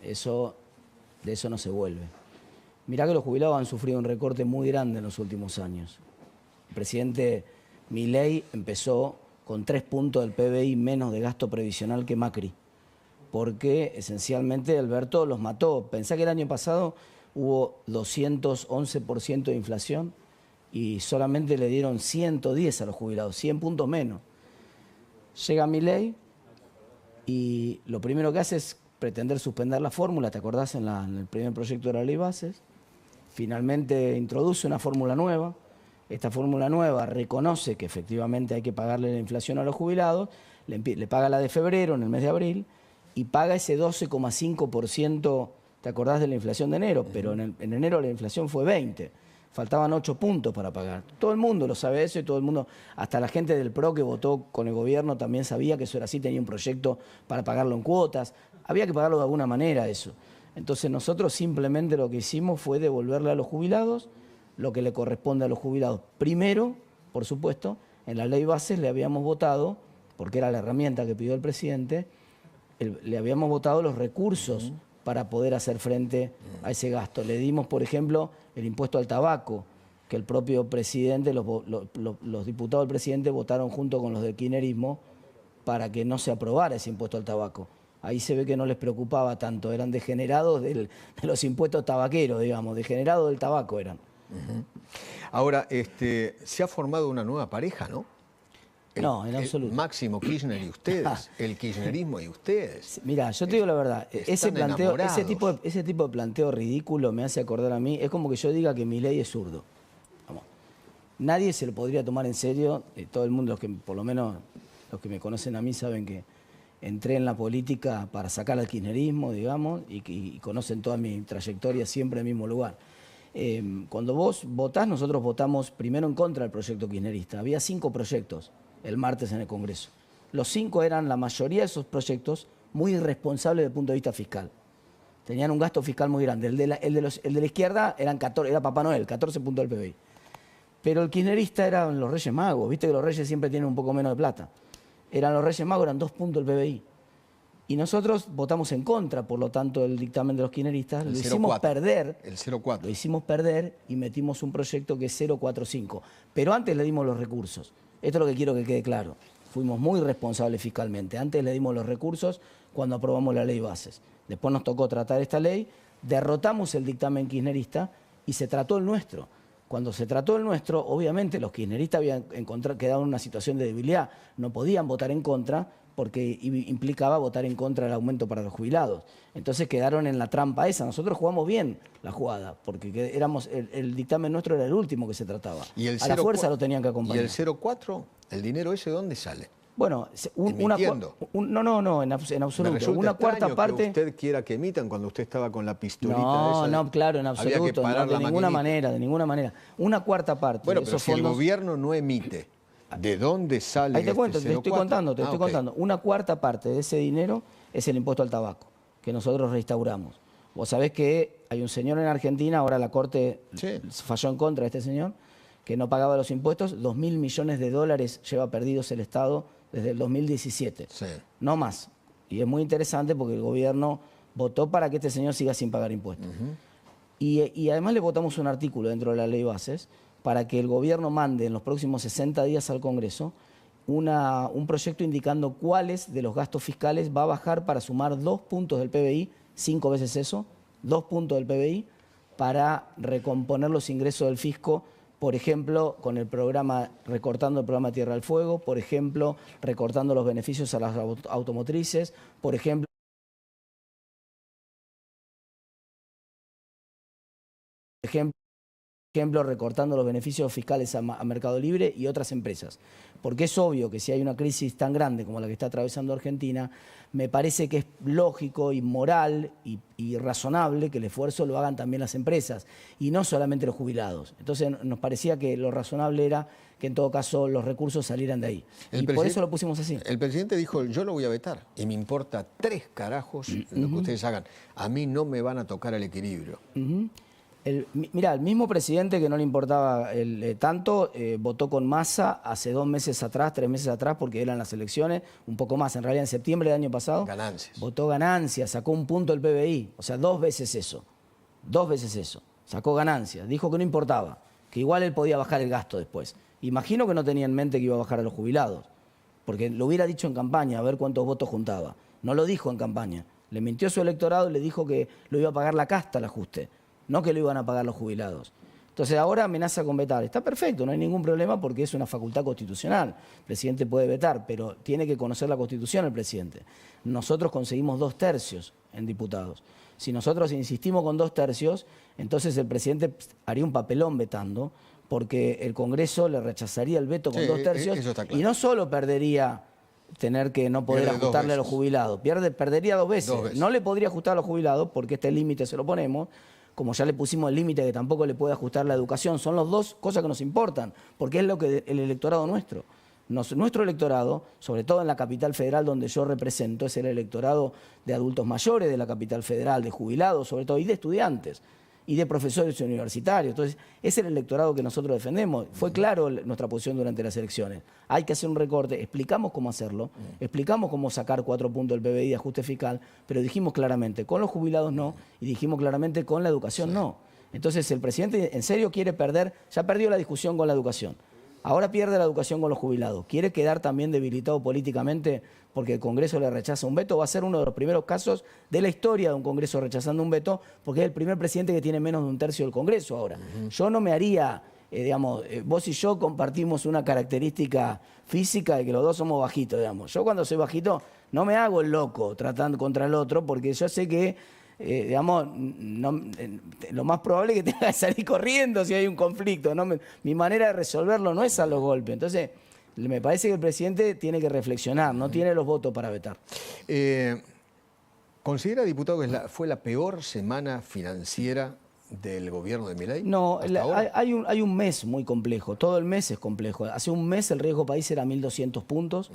Eso, de eso no se vuelve. Mirá que los jubilados han sufrido un recorte muy grande en los últimos años. El presidente Milei empezó con 3 puntos del PBI menos de gasto previsional que Macri, porque esencialmente Alberto los mató. Pensá que el año pasado hubo 211% de inflación y solamente le dieron 110 a los jubilados, 100 puntos menos. Llega Milei y lo primero que hace es pretender suspender la fórmula, ¿te acordás? En el primer proyecto de la ley bases. Finalmente introduce una fórmula nueva. Esta fórmula nueva reconoce que efectivamente hay que pagarle la inflación a los jubilados, le paga la de febrero en el mes de abril y paga ese 12,5%, ¿te acordás de la inflación de enero? Pero en enero la inflación fue 20%. Faltaban 8 puntos para pagar. Todo el mundo lo sabe eso y todo el mundo, hasta la gente del PRO que votó con el gobierno también sabía que eso era así, tenía un proyecto para pagarlo en cuotas. Había que pagarlo de alguna manera eso. Entonces nosotros simplemente lo que hicimos fue devolverle a los jubilados lo que le corresponde a los jubilados. Primero, por supuesto, en la ley bases le habíamos votado, porque era la herramienta que pidió el presidente, le habíamos votado los recursos para poder hacer frente a ese gasto. Le dimos, por ejemplo, el impuesto al tabaco, que el propio presidente, los diputados del presidente votaron junto con los del kirchnerismo para que no se aprobara ese impuesto al tabaco. Ahí se ve que no les preocupaba tanto, eran degenerados de los impuestos tabaqueros, digamos, degenerados del tabaco eran. Ahora, se ha formado una nueva pareja, ¿no? No, en absoluto. Máximo Kirchner y ustedes, el kirchnerismo y ustedes. Mira, yo te digo la verdad, ese tipo de planteo ridículo me hace acordar a mí, es como que yo diga que Milei es zurdo. Vamos. Nadie se lo podría tomar en serio, todo el mundo, por lo menos los que me conocen a mí saben que entré en la política para sacar al kirchnerismo, digamos, y conocen toda mi trayectoria siempre en el mismo lugar. Cuando vos votás, nosotros votamos primero en contra del proyecto kirchnerista. Había 5 proyectos el martes en el Congreso. Los 5 eran, la mayoría de esos proyectos, muy irresponsables desde el punto de vista fiscal. Tenían un gasto fiscal muy grande. El de la izquierda eran 14, era Papá Noel, 14 puntos del PBI. Pero el kirchnerista eran los Reyes Magos. Viste que los Reyes siempre tienen un poco menos de plata. Eran los Reyes Magos, eran 2 puntos del PBI. Y nosotros votamos en contra, por lo tanto, del dictamen de los kirchneristas. Lo hicimos perder. El 0,4. Lo hicimos perder y metimos un proyecto que es 0,45. Pero antes le dimos los recursos. Esto es lo que quiero que quede claro. Fuimos muy responsables fiscalmente. Antes le dimos los recursos cuando aprobamos la ley bases. Después nos tocó tratar esta ley, derrotamos el dictamen kirchnerista y se trató el nuestro. Cuando se trató el nuestro, obviamente los kirchneristas habían quedado en una situación de debilidad. No podían votar en contra porque implicaba votar en contra del aumento para los jubilados. Entonces quedaron en la trampa esa. Nosotros jugamos bien la jugada, porque el dictamen nuestro era el último que se trataba. ¿Y el a la fuerza lo tenían que acompañar. ¿Y el 0,4? ¿El dinero ese dónde sale? Bueno, en absoluto. Una cuarta parte que usted quiera que emitan cuando usted estaba con la pistolita esa. Claro, en absoluto. De ninguna manera. Una cuarta parte. Bueno, pero si el gobierno no emite, ¿de dónde sale? Ahí te cuento, te estoy contando. Una cuarta parte de ese dinero es el impuesto al tabaco, que nosotros restauramos. Vos sabés que hay un señor en Argentina, ahora la Corte falló en contra de este señor, que no pagaba los impuestos. 2.000 millones de dólares lleva perdidos el Estado desde el 2017. Sí. No más. Y es muy interesante porque el gobierno votó para que este señor siga sin pagar impuestos. Y además le votamos un artículo dentro de la ley bases para que el gobierno mande en los próximos 60 días al Congreso un proyecto indicando cuáles de los gastos fiscales va a bajar para sumar 2 puntos del PBI, 5 veces eso, 2 puntos del PBI, para recomponer los ingresos del fisco, por ejemplo, con el programa, recortando el programa Tierra del Fuego, por ejemplo, recortando los beneficios a las automotrices, por ejemplo, recortando los beneficios fiscales a Mercado Libre y otras empresas. Porque es obvio que si hay una crisis tan grande como la que está atravesando Argentina, me parece que es lógico y moral y razonable que el esfuerzo lo hagan también las empresas y no solamente los jubilados. Entonces nos parecía que lo razonable era que en todo caso los recursos salieran de ahí. Y por eso lo pusimos así. El presidente dijo, yo lo voy a vetar y me importa 3 carajos lo que ustedes hagan. A mí no me van a tocar el equilibrio. Mirá, el mismo presidente que no le importaba tanto, votó con Massa hace 2 meses atrás, 3 meses atrás, porque eran las elecciones, un poco más, en realidad en septiembre del año pasado. Ganancias. Votó ganancias, sacó 1 punto del PBI, o sea, 2 veces eso. 2 veces eso. Sacó ganancias, dijo que no importaba, que igual él podía bajar el gasto después. Imagino que no tenía en mente que iba a bajar a los jubilados, porque lo hubiera dicho en campaña, a ver cuántos votos juntaba. No lo dijo en campaña. Le mintió a su electorado y le dijo que lo iba a pagar la casta el ajuste, no que lo iban a pagar los jubilados. Entonces ahora amenaza con vetar. Está perfecto, no hay ningún problema porque es una facultad constitucional. El presidente puede vetar, pero tiene que conocer la Constitución el presidente. Nosotros conseguimos 2 tercios en diputados. Si nosotros insistimos con 2 tercios, entonces el presidente haría un papelón vetando, porque el Congreso le rechazaría el veto con 2 tercios eso está claro. y no solo perdería tener que no poder ajustarle a los jubilados, perdería 2 veces. 2 veces. No le podría ajustar a los jubilados porque este límite se lo ponemos, como ya le pusimos el límite que tampoco le puede ajustar la educación. Son las 2 cosas que nos importan, porque es lo que el electorado nuestro. Nuestro electorado, sobre todo en la capital federal donde yo represento, es el electorado de adultos mayores de la capital federal, de jubilados sobre todo, y de estudiantes, y de profesores universitarios. Entonces, es el electorado que nosotros defendemos. Fue claro nuestra posición durante las elecciones. Hay que hacer un recorte, explicamos cómo hacerlo, explicamos cómo sacar 4 puntos del PBI de ajuste fiscal, pero dijimos claramente, con los jubilados no, y dijimos claramente, con la educación no. Entonces, el presidente en serio quiere perder, ya perdió la discusión con la educación. Ahora pierde la educación con los jubilados. Quiere quedar también debilitado políticamente porque el Congreso le rechaza un veto. Va a ser uno de los primeros casos de la historia de un Congreso rechazando un veto, porque es el primer presidente que tiene menos de 1/3 del Congreso ahora. Yo no me haría, digamos, vos y yo compartimos una característica física de que los dos somos bajitos, digamos. Yo cuando soy bajito no me hago el loco tratando contra el otro, porque yo sé que digamos, lo más probable es que tenga que salir corriendo si hay un conflicto, ¿no? Mi manera de resolverlo no es a los golpes. Entonces, me parece que el presidente tiene que reflexionar, no tiene los votos para vetar. ¿Considera, diputado, que fue la peor semana financiera del gobierno de Milei? No, hay un mes muy complejo, todo el mes es complejo. Hace un mes el riesgo país era 1.200 puntos,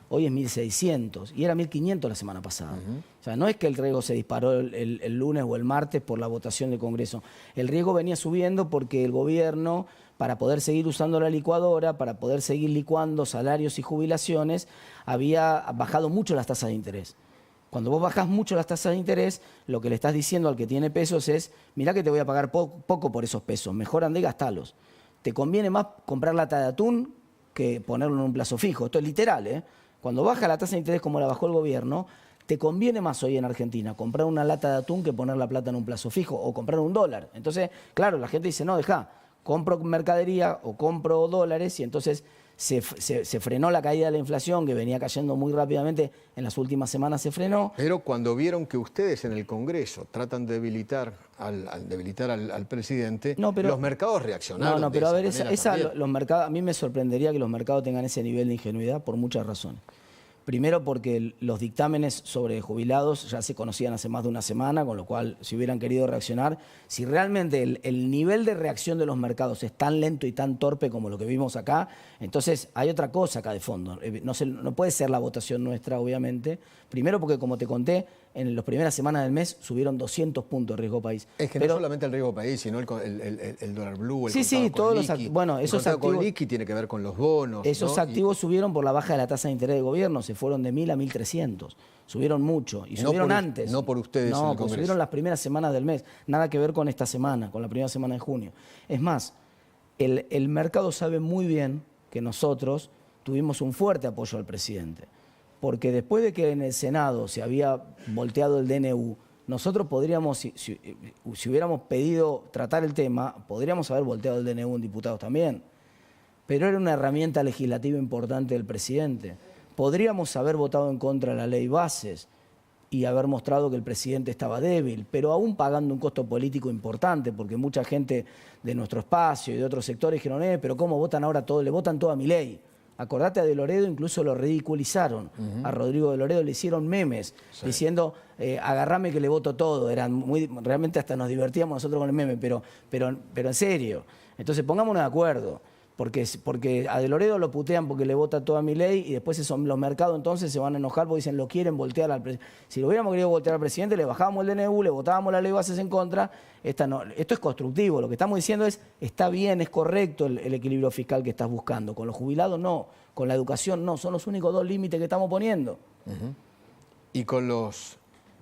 hoy es 1.600 y era 1.500 la semana pasada. O sea, no es que el riesgo se disparó el lunes o el martes por la votación del Congreso. El riesgo venía subiendo porque el gobierno, para poder seguir usando la licuadora, para poder seguir licuando salarios y jubilaciones, había bajado mucho las tasas de interés. Cuando vos bajás mucho las tasas de interés, lo que le estás diciendo al que tiene pesos es, mirá que te voy a pagar poco por esos pesos, mejor andá y gastalos. Te conviene más comprar lata de atún que ponerlo en un plazo fijo. Esto es literal, ¿eh? Cuando baja la tasa de interés como la bajó el gobierno, te conviene más hoy en Argentina comprar una lata de atún que poner la plata en un plazo fijo o comprar $1. Entonces, claro, la gente dice, no, dejá, compro mercadería o compro dólares y entonces se frenó la caída de la inflación, que venía cayendo muy rápidamente, en las últimas semanas se frenó. Pero cuando vieron que ustedes en el Congreso tratan de debilitar al presidente, no, pero, los mercados reaccionaron. No, pero a ver, los mercados, a mí me sorprendería que los mercados tengan ese nivel de ingenuidad por muchas razones. Primero porque los dictámenes sobre jubilados ya se conocían hace más de una semana, con lo cual si hubieran querido reaccionar, si realmente el nivel de reacción de los mercados es tan lento y tan torpe como lo que vimos acá, entonces hay otra cosa acá de fondo. No puede ser la votación nuestra, obviamente. Primero porque, como te conté, en las primeras semanas del mes subieron 200 puntos el riesgo país. Es que no solamente el riesgo país, sino el dólar blue, el sí, todos los activos. Bueno, esos activos con liqui tiene que ver con los bonos. Esos activos subieron por la baja de la tasa de interés del gobierno, se fueron de 1.000 a 1.300. Subieron mucho y subieron antes. No por ustedes. No, porque subieron las primeras semanas del mes. Nada que ver con esta semana, con la primera semana de junio. Es más, el mercado sabe muy bien que nosotros tuvimos un fuerte apoyo al presidente. Porque después de que en el Senado se había volteado el DNU, nosotros podríamos, si hubiéramos pedido tratar el tema, podríamos haber volteado el DNU en diputados también. Pero era una herramienta legislativa importante del presidente. Podríamos haber votado en contra de la ley Bases y haber mostrado que el presidente estaba débil, pero aún pagando un costo político importante, porque mucha gente de nuestro espacio y de otros sectores dijeron, pero ¿cómo votan ahora todo? Le votan todo a Milei. Acordate, a De Loredo incluso lo ridiculizaron. A Rodrigo De Loredo le hicieron memes diciendo, agarrame que le voto todo. Realmente hasta nos divertíamos nosotros con el meme, pero en serio. Entonces pongámonos de acuerdo. Porque a De Loredo lo putean porque le vota toda Milei y después los mercados entonces se van a enojar porque dicen lo quieren voltear al presidente. Si lo hubiéramos querido voltear al presidente, le bajábamos el DNU, le votábamos la ley de bases en contra. Esto es constructivo. Lo que estamos diciendo es, está bien, es correcto el equilibrio fiscal que estás buscando. Con los jubilados no, con la educación no. Son los únicos 2 límites que estamos poniendo. Y con los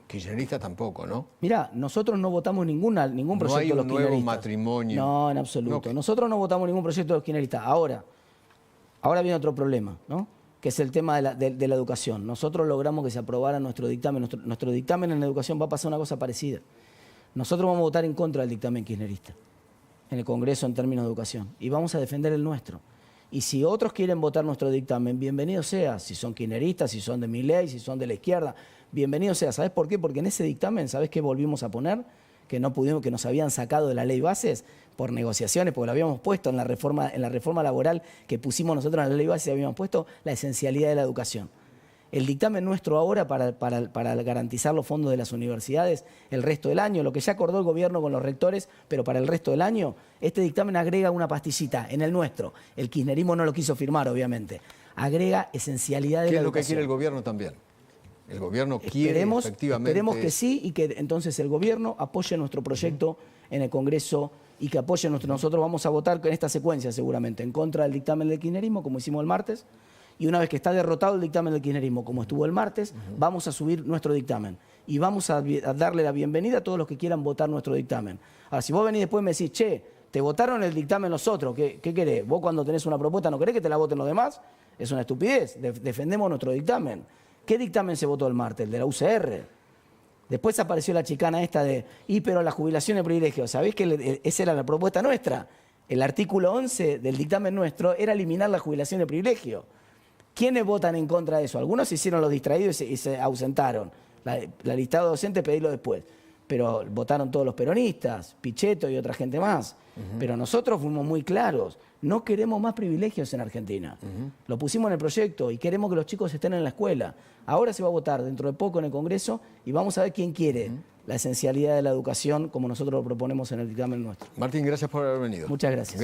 kirchneristas tampoco, ¿no? Mirá, nosotros no votamos ningún proyecto de los kirchneristas. No hay un nuevo matrimonio. No, en absoluto. Nosotros no votamos ningún proyecto de los kirchneristas. Ahora viene otro problema, ¿no? Que es el tema de la educación. Nosotros logramos que se aprobara nuestro dictamen. Nuestro dictamen en la educación va a pasar una cosa parecida. Nosotros vamos a votar en contra del dictamen kirchnerista en el Congreso en términos de educación y vamos a defender el nuestro. Y si otros quieren votar nuestro dictamen, bienvenido sea. Si son kirchneristas, si son de Milei, si son de la izquierda, bienvenido sea. ¿Sabes por qué? Porque en ese dictamen, ¿sabes qué volvimos a poner? Que no pudimos, que nos habían sacado de la ley bases por negociaciones, porque lo habíamos puesto en la reforma laboral que pusimos nosotros en la ley bases, habíamos puesto la esencialidad de la educación. El dictamen nuestro ahora para garantizar los fondos de las universidades el resto del año, lo que ya acordó el gobierno con los rectores, pero para el resto del año, este dictamen agrega una pastillita en el nuestro. El kirchnerismo no lo quiso firmar, obviamente. Agrega esencialidad de la educación. ¿Qué es lo que quiere el gobierno también? El gobierno quiere efectivamente... Esperemos que sí y que entonces el gobierno apoye nuestro proyecto en el Congreso y que apoye nosotros vamos a votar en esta secuencia seguramente en contra del dictamen del kirchnerismo, como hicimos el martes. Y una vez que está derrotado el dictamen del kirchnerismo, como estuvo el martes, vamos a subir nuestro dictamen. Y vamos a darle la bienvenida a todos los que quieran votar nuestro dictamen. Ahora, si vos venís después y me decís, che, te votaron el dictamen los otros, ¿qué querés? Vos cuando tenés una propuesta, ¿no querés que te la voten los demás? Es una estupidez. Defendemos nuestro dictamen. ¿Qué dictamen se votó el martes? El de la UCR. Después apareció la chicana esta de, pero la jubilación de privilegio. ¿Sabés que esa era la propuesta nuestra? El artículo 11 del dictamen nuestro era eliminar la jubilación de privilegio. ¿Quiénes votan en contra de eso? Algunos se hicieron los distraídos y se ausentaron. La lista de docentes pedílo después. Pero votaron todos los peronistas, Pichetto y otra gente más. Pero nosotros fuimos muy claros. No queremos más privilegios en Argentina. Lo pusimos en el proyecto y queremos que los chicos estén en la escuela. Ahora se va a votar dentro de poco en el Congreso y vamos a ver quién quiere la esencialidad de la educación como nosotros lo proponemos en el dictamen nuestro. Martín, gracias por haber venido. Muchas gracias.